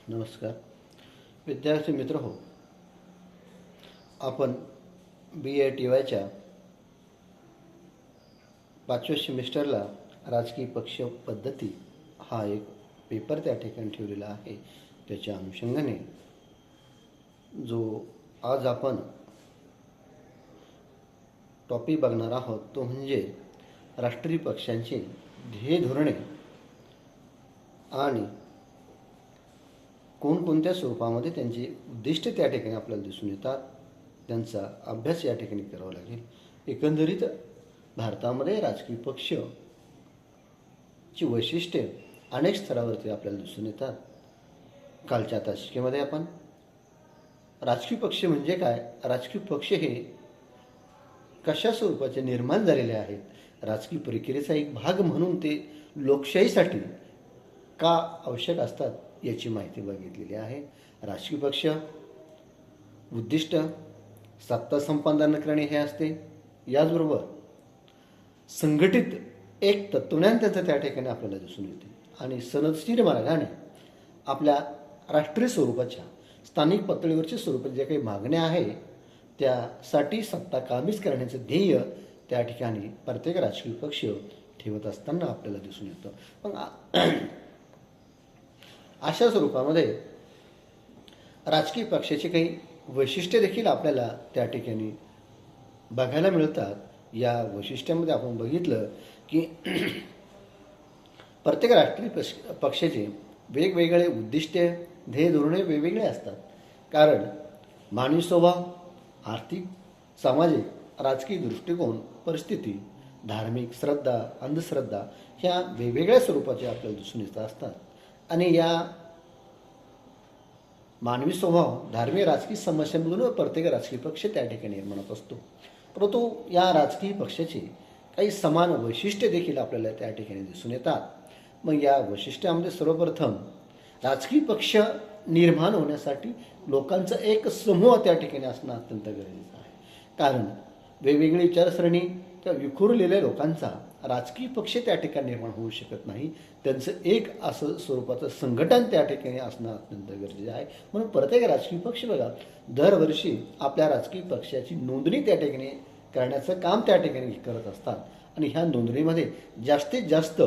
नमस्कार विद्यार्थी मित्र हो. आपण BITYच्या 5व्या सेमिस्टरला राजकीय पक्ष पद्धती हा एक पेपर त्या ठिकाणी ठेवलेला आहे. त्याच्या अनुषंगाने जो आज आपण टॉपिक बघणार आहोत तो म्हणजे राष्ट्रीय पक्षांची ध्येय धोरणे आणि कोणकोणत्या स्वरूपामध्ये त्यांची उद्दिष्टे त्या ठिकाणी आपल्याला दिसून येतात, त्यांचा अभ्यास या ठिकाणी करावा लागेल. एकंदरीत भारतामध्ये राजकीय पक्षची वैशिष्ट्ये अनेक स्तरावरती आपल्याला दिसून येतात. कालच्या तासिकेमध्ये आपण राजकीय पक्ष म्हणजे काय, राजकीय पक्ष हे कशा स्वरूपाचे निर्माण झालेले आहेत, राजकीय प्रक्रियेचा एक भाग म्हणून ते लोकशाहीसाठी का आवश्यक असतात याची माहिती बघितलेली आहे. राजकीय पक्ष उद्दिष्ट सत्ता संपादन करणे हे असते. याचबरोबर संघटित एक तत्वज्ञान त्यांचं त्या ठिकाणी आपल्याला दिसून येते आणि सनदशीर मार्गाने आपल्या राष्ट्रीय स्वरूपाच्या स्थानिक पातळीवरच्या स्वरूपात ज्या काही मागण्या आहे त्यासाठी सत्ता काबीज करण्याचं ध्येय त्या ठिकाणी प्रत्येक राजकीय पक्ष ठेवत असताना आपल्याला दिसून येतं. पण अशा स्वरूपामध्ये राजकीय पक्षाची काही वैशिष्ट्ये देखील आपल्याला त्या ठिकाणी बघायला मिळतात. या वैशिष्ट्यामध्ये आपण बघितलं की प्रत्येक राष्ट्रीय पक्षाचे वेगवेगळे उद्दिष्टे ध्येय धोरणे वेगवेगळे असतात. कारण मानवी स्वभाव, आर्थिक, सामाजिक, राजकीय दृष्टिकोन, परिस्थिती, धार्मिक श्रद्धा, अंधश्रद्धा ह्या वेगवेगळ्या स्वरूपाचे आपल्याला दिसून येत असतात. आणि या मानवी स्वभाव, धार्मिक, राजकीय समस्यांमधून प्रत्येक राजकीय पक्ष त्या ठिकाणी निर्माण होत असतो. परंतु या राजकीय पक्षाची काही समान वैशिष्ट्ये देखील आपल्याला त्या ठिकाणी दिसून येतात. मग या वैशिष्ट्यामध्ये सर्वप्रथम राजकीय पक्ष निर्माण होण्यासाठी लोकांचा एक समूह त्या ठिकाणी असणं अत्यंत गरजेचं आहे. कारण वेगवेगळी विचारसरणी किंवा विखुरलेल्या लोकांचा राजकीय पक्ष त्या ठिकाणी निर्माण होऊ शकत नाही. त्यांचं एक असं स्वरूपाचं संघटन त्या ठिकाणी असणं अत्यंत गरजेचं आहे. म्हणून प्रत्येक राजकीय पक्ष बघा दरवर्षी आपल्या राजकीय पक्षाची नोंदणी त्या ठिकाणी करण्याचं काम त्या ठिकाणी करत असतात. आणि ह्या नोंदणीमध्ये जास्तीत जास्त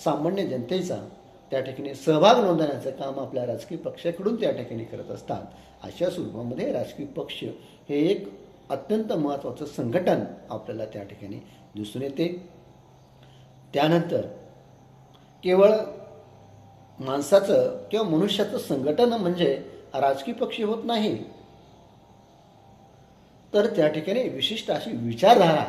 सामान्य जनतेचा त्या ठिकाणी सहभाग नोंदवण्याचं काम आपल्या राजकीय पक्षाकडून त्या ठिकाणी करत असतात. अशा स्वरूपामध्ये राजकीय पक्ष हे एक अत्यंत महत्त्वाचं संघटन आपल्याला त्या ठिकाणी दिसून येते. त्यानंतर केवळ माणसाचं किंवा मनुष्याचं संघटन म्हणजे राजकीय पक्ष होत नाही, तर त्या ठिकाणी विशिष्ट अशी विचारधारा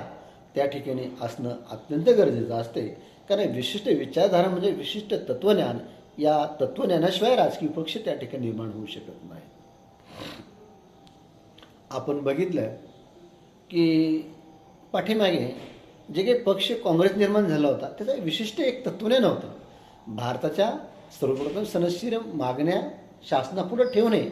त्या ठिकाणी असणं अत्यंत गरजेचं असते. कारण विशिष्ट विचारधारा म्हणजे विशिष्ट तत्वज्ञान, या तत्वज्ञानाशिवाय राजकीय पक्ष त्या ठिकाणी निर्माण होऊ शकत नाही. आपण बघितलं की पाठीमागे जे काही पक्ष काँग्रेस निर्माण झाला होता त्याचं विशिष्ट एक तत्वज्ञान होतं. भारताच्या सर्वप्रथम सनदशीर मागण्या शासनापुढे ठेवणे.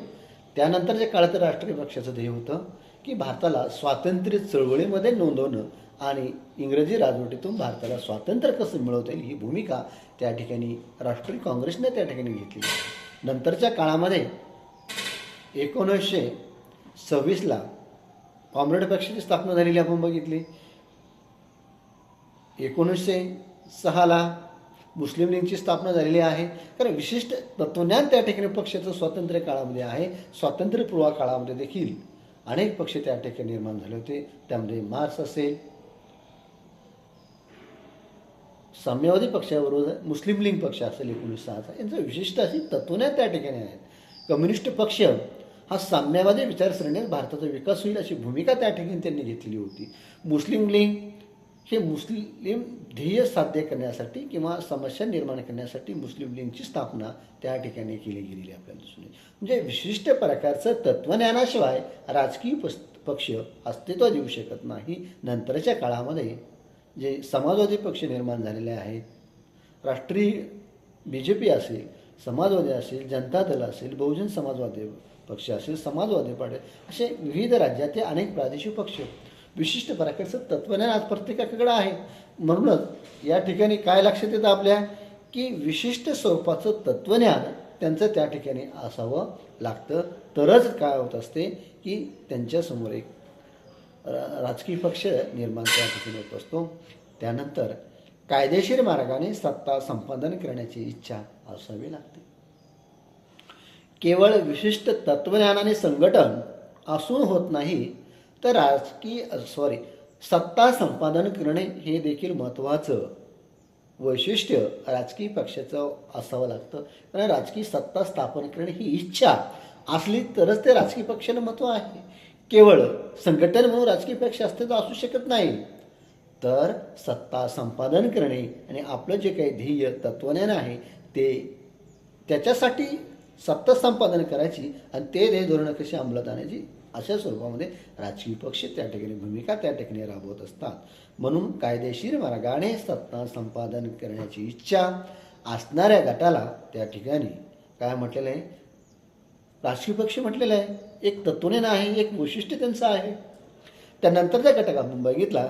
त्यानंतरच्या काळात राष्ट्रीय पक्षाचं ध्येय होतं की भारताला स्वातंत्र्य चळवळीमध्ये नोंदवणं आणि इंग्रजी राजवटीतून भारताला स्वातंत्र्य कसं मिळवता येईल ही भूमिका त्या ठिकाणी राष्ट्रीय काँग्रेसने त्या ठिकाणी घेतली. नंतरच्या काळामध्ये 1926ला कॉम्रेड पक्षाची स्थापना झालेली आपण बघितली. 1906ला मुस्लिम लीगची स्थापना झालेली आहे. कारण विशिष्ट तत्वज्ञान त्या ठिकाणी पक्षाचं स्वातंत्र्य काळामध्ये आहे. स्वातंत्र्यपूर्व काळामध्ये देखील अनेक पक्ष त्या ठिकाणी निर्माण झाले होते. त्यामध्ये मार्क्स असेल, साम्यवादी पक्षाबरोबर मुस्लिम लीग पक्ष असेल 1906चा, यांचं विशिष्ट अशी तत्वज्ञान त्या ठिकाणी आहेत. कम्युनिस्ट पक्ष हा साम्यवादी विचारसरणीत भारताचा विकास होईल अशी भूमिका त्या ठिकाणी त्यांनी घेतलेली होती. मुस्लिम लीग हे मुस्लिम ध्येय साध्य करण्यासाठी किंवा समस्या निर्माण करण्यासाठी मुस्लिम लीगची स्थापना त्या ठिकाणी केली गेलेली आपल्याला दिसून येते. म्हणजे विशिष्ट प्रकारचं तत्वज्ञानाशिवाय राजकीय पक्ष अस्तित्व देऊ शकत नाही. नंतरच्या काळामध्ये जे समाजवादी पक्ष निर्माण झालेले आहेत, राष्ट्रीय BJP असेल, समाजवादी असेल, जनता दल असेल, बहुजन समाजवादी पक्ष असेल, समाजवादी पार्टी, असे विविध राज्यातील अनेक प्रादेशिक पक्ष विशिष्ट प्रकारचं तत्वज्ञान आज प्रत्येकाकडे आहे. म्हणूनच या ठिकाणी काय लक्षात येतं आपल्या की विशिष्ट स्वरूपाचं तत्वज्ञान त्यांचं त्या ठिकाणी असावं लागतं. तरच काय होत असते की त्यांच्यासमोर एक राजकीय पक्ष निर्माण त्या ठिकाणी होत असतो. त्यानंतर कायदेशीर मार्गाने सत्ता संपादन करण्याची इच्छा असावी लागते. केवळ विशिष्ट तत्वज्ञानाने संघटन असून होत नाही, तर सत्ता संपादन करणे हे देखील महत्त्वाचं वैशिष्ट्य राजकीय पक्षाचं असावं लागतं. कारण राजकीय सत्ता स्थापन करणे ही इच्छा असली तरच ते राजकीय पक्षाला महत्त्व आहे. केवळ संघटन म्हणून राजकीय पक्ष असते तर असू शकत नाही. तर सत्ता संपादन करणे आणि आपलं जे काही ध्येय तत्वज्ञान आहे ते त्याच्यासाठी सत्ता संपादन करायची आणि ते ध्येय धोरणं कशी अंमलात आणायची अशा स्वरूपामध्ये राजकीय पक्ष त्या ठिकाणी भूमिका त्या ठिकाणी राबवत असतात. म्हणून कायदेशीर मार्गाने सत्ता संपादन करण्याची इच्छा असणाऱ्या गटाला त्या ठिकाणी काय म्हटलेलं आहे, राजकीय पक्ष म्हटलेलं आहे. एक तत्वज्ञान आहे, एक वैशिष्ट्य त्यांचं आहे. त्यानंतरच्या घटक आपण बघितला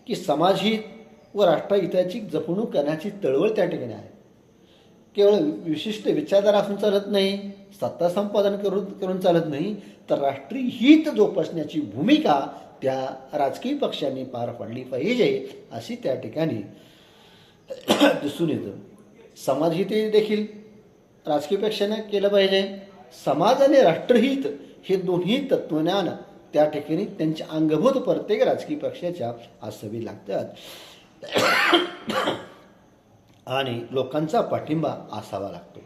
की समाजहित व राष्ट्रहिताची जपणूक करण्याची चळवळ त्या ठिकाणी आहे. केवळ विशिष्ट विचारधारा असून चालत नाही, सत्ता संपादन करून चालत नाही, तर राष्ट्रीय हित जोपासण्याची भूमिका त्या राजकीय पक्षांनी पार पाडली पाहिजे अशी त्या ठिकाणी दिसून येतं. समाजहित देखील राजकीय पक्षाने केलं पाहिजे. समाज आणि राष्ट्रहित हे दोन्ही तत्वज्ञान त्या ठिकाणी त्यांच्या अंगभूत प्रत्येक राजकीय पक्षाच्या असावी लागतात आणि लोकांचा पाठिंबा असावा लागतो.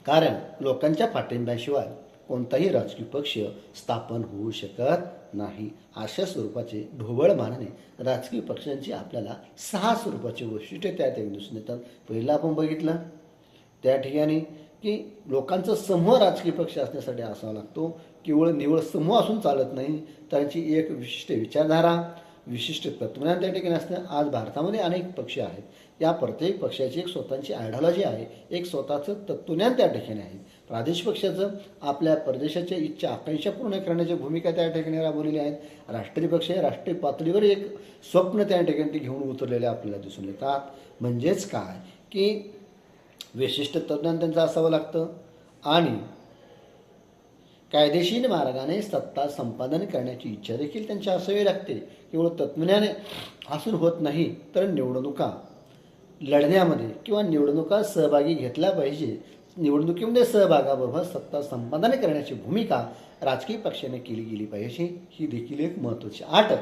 कारण लोकांच्या पाठिंब्याशिवाय कोणताही राजकीय पक्ष स्थापन होऊ शकत नाही. अशा स्वरूपाचे ढोबळ मानाने राजकीय पक्षांची आपल्याला 6 स्वरूपाचे वैशिष्ट्य त्या ठिकाणी दिसून येतात. पहिलं आपण बघितलं त्या ठिकाणी की लोकांचा समूह राजकीय पक्ष असण्यासाठी असावा लागतो. केवळ निवड समूह असून चालत नाही, त्यांची एक विशिष्ट विचारधारा, विशिष्ट तत्वज्ञान त्या ठिकाणी असतं. आज भारतामध्ये अनेक पक्ष आहेत. या प्रत्येक पक्षाची एक स्वतःची आयडिओलॉजी आहे, एक स्वतःचं तत्वज्ञान त्या ठिकाणी आहे. प्रादेशिक पक्षाचं आपल्या प्रदेशाच्या इच्छा आकांक्षा पूर्ण करण्याची भूमिका त्या ठिकाणी राबवलेली आहेत. राष्ट्रीय पक्ष हे राष्ट्रीय पातळीवर एक स्वप्न त्या ठिकाणी घेऊन उतरलेले आपल्याला दिसून येतात. म्हणजेच काय की विशिष्ट तत्वज्ञान त्यांचं असावं लागतं आणि कायदेशीर मार्गाने सत्ता संपादन करण्याची इच्छा देखील त्यांची असावी लागते. केवळ तत्वज्ञाने असून होत नाही, तर निवडणुका लढण्यामध्ये किंवा निवडणुका सहभागी घेतल्या पाहिजे. निवडणुकीमध्ये सहभागाबरोबर सत्ता संपादन करण्याची भूमिका राजकीय पक्षाने केली गेली पाहिजे. ही देखील एक महत्त्वाची अट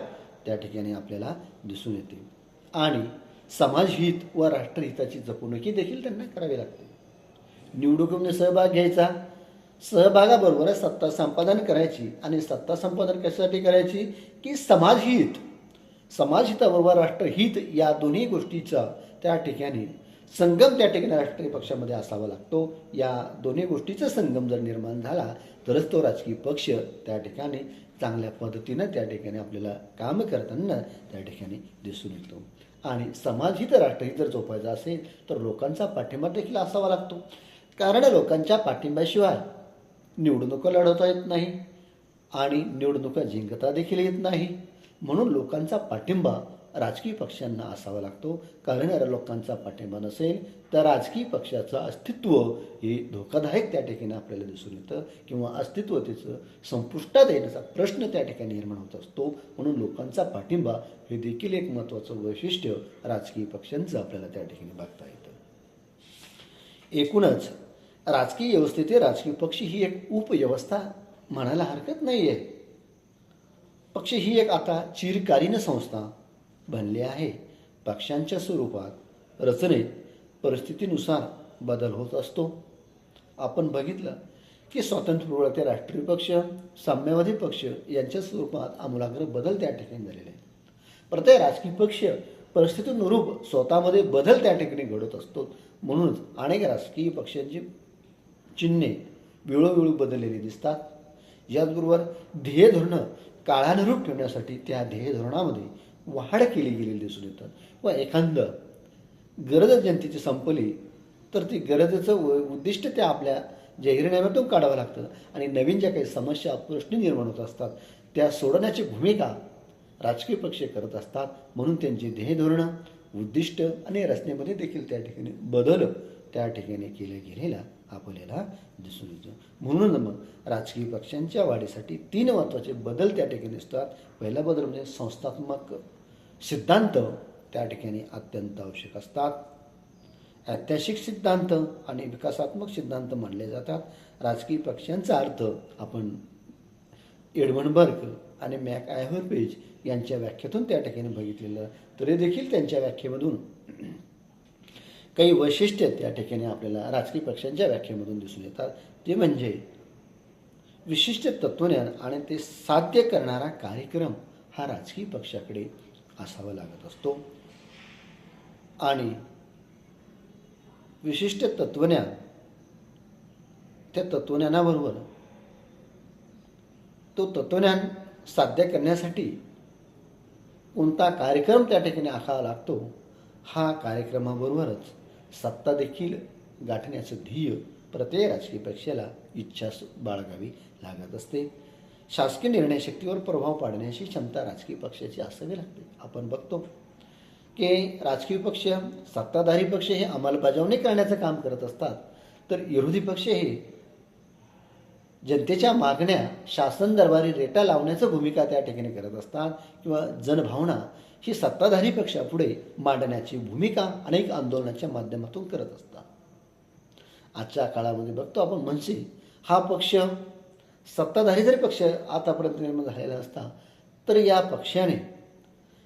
त्या ठिकाणी आपल्याला दिसून येते. आणि समाजहित व राष्ट्रहिताची जपणूक देखील त्यांना करावी लागते. निवडणुकीमध्ये सहभाग घ्यायचा, सहभागाबरोबरच सत्ता संपादन करायची आणि सत्ता संपादन कशासाठी करायची की समाजहिताबरोबर राष्ट्रहित या दोन्ही गोष्टीचा त्या ठिकाणी संगम त्या ठिकाणी राष्ट्रीय पक्षामध्ये असावा लागतो. या दोन्ही गोष्टीचा संगम जर निर्माण झाला तरच तो राजकीय पक्ष त्या ठिकाणी चांगल्या पद्धतीनं त्या ठिकाणी आपल्याला काम करताना त्या ठिकाणी दिसून येतो. आणि समाजहित राष्ट्रहित जर जोपायचं असेल तर लोकांचा पाठिंबा देखील असावा लागतो. कारण लोकांच्या पाठिंब्याशिवाय निवडणुका लढवता येत नाही आणि निवडणुका जिंकता देखील येत नाही. म्हणून लोकांचा पाठिंबा राजकीय पक्षांना असावा लागतो. कारण लोकांचा पाठिंबा नसेल तर राजकीय पक्षाचं अस्तित्व हे धोकादायक त्या ठिकाणी आपल्याला दिसून येतं किंवा अस्तित्व त्याचं संपुष्टात येण्याचा प्रश्न त्या ठिकाणी निर्माण होत असतो. म्हणून लोकांचा पाठिंबा हे देखील एक महत्त्वाचं वैशिष्ट्य राजकीय पक्षांचं आपल्याला त्या ठिकाणी बघता येतं. एकूणच राजकीय व्यवस्थेतील राजकीय पक्ष ही एक उपव्यवस्था म्हणायला हरकत नाही आहे. पक्ष ही एक आता चिरकालीन संस्था बनली आहे. पक्षांच्या स्वरूपात रचनेत परिस्थितीनुसार बदल होत असतो. आपण बघितलं की स्वातंत्र्यपूर्व ते राष्ट्रीय पक्ष, साम्यवादी पक्ष यांच्या स्वरूपात आमूलाग्र बदल त्या ठिकाणी झालेले आहेत. प्रत्येक राजकीय पक्ष परिस्थितीनुरूप स्वतःमध्ये बदल त्या ठिकाणी घडत असतो. म्हणूनच अनेक राजकीय पक्षांची चिन्हे वेळोवेळी बदललेली दिसतात. याचबरोबर ध्येय धोरणं काळानुरूप ठेवण्यासाठी त्या ध्येय धोरणामध्ये वाढ केली गेलेली दिसून येतात. व एखादं गरज जनतेची संपली तर ती गरजेचं उद्दिष्ट त्या आपल्या जाहीरनाम्यातून काढावं लागतं आणि नवीन ज्या काही समस्या प्रश्न निर्माण होत असतात त्या सोडवण्याची भूमिका राजकीय पक्ष करत असतात. म्हणून त्यांची ध्येय धोरणं, उद्दिष्ट आणि रचनेमध्ये देखील त्या ठिकाणी बदल त्या ठिकाणी केलं गेलेला आपल्याला दिसून येतो. म्हणून मग राजकीय पक्षांच्या वाढीसाठी 3 महत्त्वाचे बदल त्या ठिकाणी असतात. पहिला बदल म्हणजे संस्थात्मक सिद्धांत त्या ठिकाणी अत्यंत आवश्यक असतात. ऐतिहासिक सिद्धांत आणि विकासात्मक सिद्धांत मानले जातात. राजकीय पक्षांचा अर्थ आपण एडमंड बर्ग आणि मॅक आयव्हर पेज यांच्या व्याख्येतून त्या ठिकाणी बघितलेलं, तरी देखील त्यांच्या व्याख्येमधून काही वैशिष्ट्ये त्या ठिकाणी आपल्याला राजकीय पक्षांच्या व्याख्येमधून दिसून येतात. ते म्हणजे विशिष्ट तत्वज्ञान आणि ते साध्य करणारा कार्यक्रम हा राजकीय पक्षाकडे असावा लागत असतो. आणि विशिष्ट तत्वज्ञान, त्या तत्वज्ञानाबरोबर तो तत्वज्ञान साध्य करण्यासाठी कोणता कार्यक्रम त्या ठिकाणी आखावा लागतो, हा कार्यक्रमाबरोबरच सत्ता देखील गाठण्याचं ध्येय प्रत्येक राजकीय पक्षाला इच्छा बाळगावी लागत असते. शासकीय निर्णय शक्तीवर प्रभाव पाडण्याची क्षमता राजकीय पक्षाची असावी लागते. आपण बघतो की राजकीय पक्ष, सत्ताधारी पक्ष हे अंमलबजावणी करण्याचं काम करत असतात, तर विरोधी पक्ष हे जनतेच्या मागण्या शासन दरबारी रेटा लावण्याचं भूमिका त्या ठिकाणी करत असतात किंवा जनभावना ही सत्ताधारी पक्षापुढे मांडण्याची भूमिका अनेक आंदोलनाच्या माध्यमातून करत असतात. आजच्या काळामध्ये बघतो आपण मनसे हा पक्ष सत्ताधारी जरी पक्ष आतापर्यंत निर्माण झालेला असता, तर या पक्षाने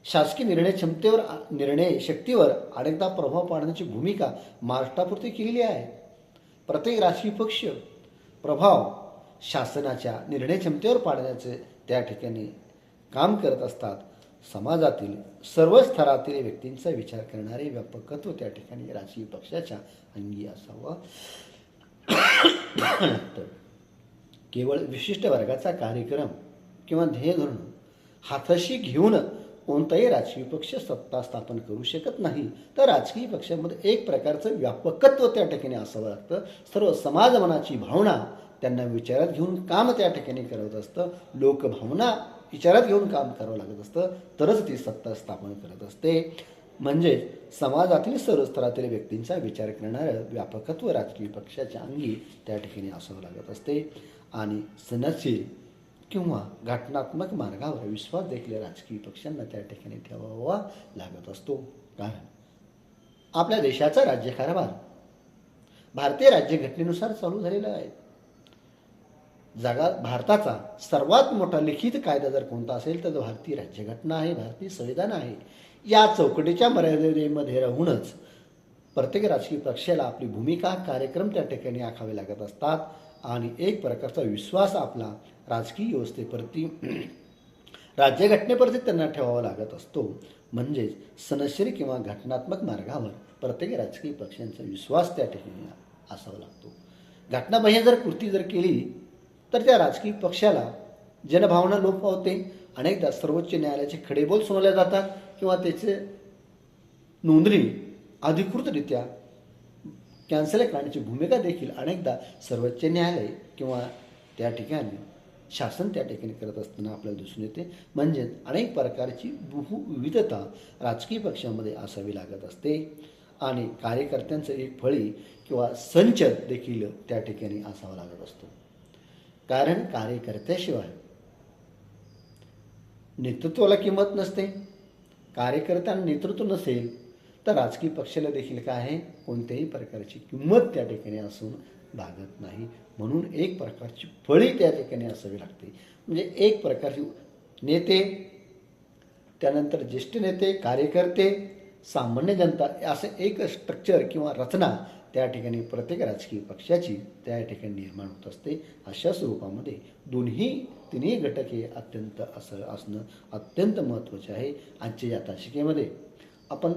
शासकीय निर्णय शक्तीवर अनेकदा प्रभाव पाडण्याची भूमिका महाराष्ट्रापुरती केलेली आहे. प्रत्येक राजकीय पक्ष प्रभाव शासनाच्या निर्णय क्षमतेवर पाडण्याचे त्या ठिकाणी काम करत असतात. समाजातील सर्व स्तरातील व्यक्तींचा विचार करणारे व्यापकत्व त्या ठिकाणी राजकीय पक्षाच्या अंगी असावं लागतं. केवळ विशिष्ट वर्गाचा कार्यक्रम किंवा ध्येय धोरण हाताशी घेऊन कोणताही राजकीय पक्ष सत्ता स्थापन करू शकत नाही. तर राजकीय पक्षामध्ये एक प्रकारचं व्यापकत्व त्या ठिकाणी असावं लागतं. सर्व समाजमनाची भावना त्यांना विचारात घेऊन काम त्या ठिकाणी करत असतं. लोकभावना विचारात घेऊन काम करावं लागत असतं, तरच ती सत्ता स्थापन करत असते. म्हणजेच समाजातील सर्व स्तरातील व्यक्तींचा विचार करणारं व्यापकत्व राजकीय पक्षाच्या अंगी त्या ठिकाणी असावं लागत असते. आणि सनदशील किंवा घटनात्मक मार्गावर विश्वास देखील राजकीय पक्षांना त्या ठिकाणी ठेवावा लागत असतो. कारण आपल्या देशाचा राज्यकारभार भारतीय राज्यघटनेनुसार चालू झालेला आहे. जगात भारताचा सर्वात मोठा लिखित कायदा जर कोणता असेल तर तो भारतीय राज्यघटना आहे, भारतीय संविधान आहे. या चौकटीच्या मर्यादेमध्ये राहूनच प्रत्येक राजकीय पक्षाला आपली भूमिका, कार्यक्रम त्या ठिकाणी आखावे लागत असतात. आणि एक प्रकारचा विश्वास आपला राजकीय व्यवस्थेप्रती, राज्यघटनेप्रती त्यांना ठेवावा लागत असतो. म्हणजेच सनदशील किंवा घटनात्मक मार्गावर प्रत्येक राजकीय पक्षांचा विश्वास त्या ठिकाणी असावा लागतो. घटनाबाह्य जर कृती जर केली तर त्या राजकीय पक्षाला जनभावना लोप पावते. अनेकदा सर्वोच्च न्यायालयाचे खडेबोल सुनावले जातात किंवा त्याचे नोंदणी अधिकृतरित्या कॅन्सल करण्याची भूमिका देखील अनेकदा सर्वोच्च न्यायालय किंवा त्या ठिकाणी शासन त्या ठिकाणी करत असताना आपल्याला दिसून येते. म्हणजेच अनेक प्रकारची बहुविधता राजकीय पक्षामध्ये असावी लागत असते. आणि कार्यकर्त्यांचं एक फळी किंवा संच देखील त्या ठिकाणी असावा लागत असतो. कारण कार्यकर्त्याशिवाय नेतृत्वाला किंमत नसते. कार्यकर्त्यांना नेतृत्व नसेल तर राजकीय पक्षाला देखील काय आहे, कोणत्याही प्रकारची किंमत त्या ठिकाणी असून भागत नाही. म्हणून एक प्रकारची फळी त्या ठिकाणी असावी लागते. म्हणजे एक प्रकारची नेते, त्यानंतर ज्येष्ठ नेते, कार्यकर्ते, सामान्य जनता, असं एक स्ट्रक्चर किंवा रचना त्या ठिकाणी प्रत्येक राजकीय पक्षाची त्या ठिकाणी निर्माण होत असते. अशा स्वरूपामध्ये तिन्ही घटक हे असणं अत्यंत महत्त्वाचे आहे. आजच्या या तासिकेमध्ये आपण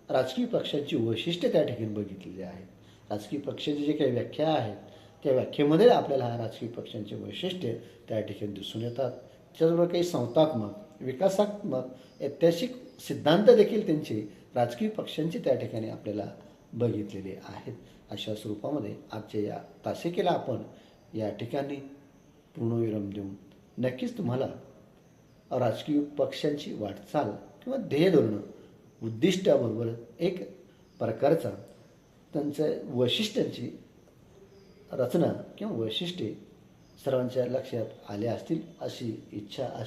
राजकीय पक्षांची वैशिष्ट्ये त्या ठिकाणी बघितलेली आहेत. राजकीय पक्षाची जे काही व्याख्या आहेत त्या व्याख्येमध्ये आपल्याला राजकीय पक्षांचे वैशिष्ट्ये त्या ठिकाणी दिसून येतात. त्याचबरोबर काही संस्थात्मक, विकासात्मक, ऐतिहासिक सिद्धांत देखील त्यांचे राजकीय पक्षांचे त्या ठिकाणी आपल्याला बघितलेले आहेत. अशा स्वरूपामध्ये आजच्या या तासिकेला आपण या ठिकाणी पूर्णविराम देऊन नक्कीच तुम्हाला राजकीय पक्षांची वाटचाल किंवा ध्येय धोरण उद्दिष्टाबरोबर एक प्रकारचा त्यांच्या वैशिष्ट्यांची रचना किंवा वैशिष्ट्ये सर्वांच्या लक्षात आले असतील अशी इच्छा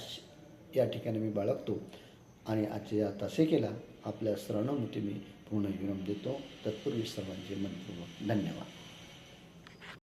या ठिकाणी मी बाळगतो आणि आजच्या या तासिकेला आपल्या सर्वांना मी पूर्ण विराम देतो. तत्पूर्वी सर्वांचे मनपूर्वक धन्यवाद.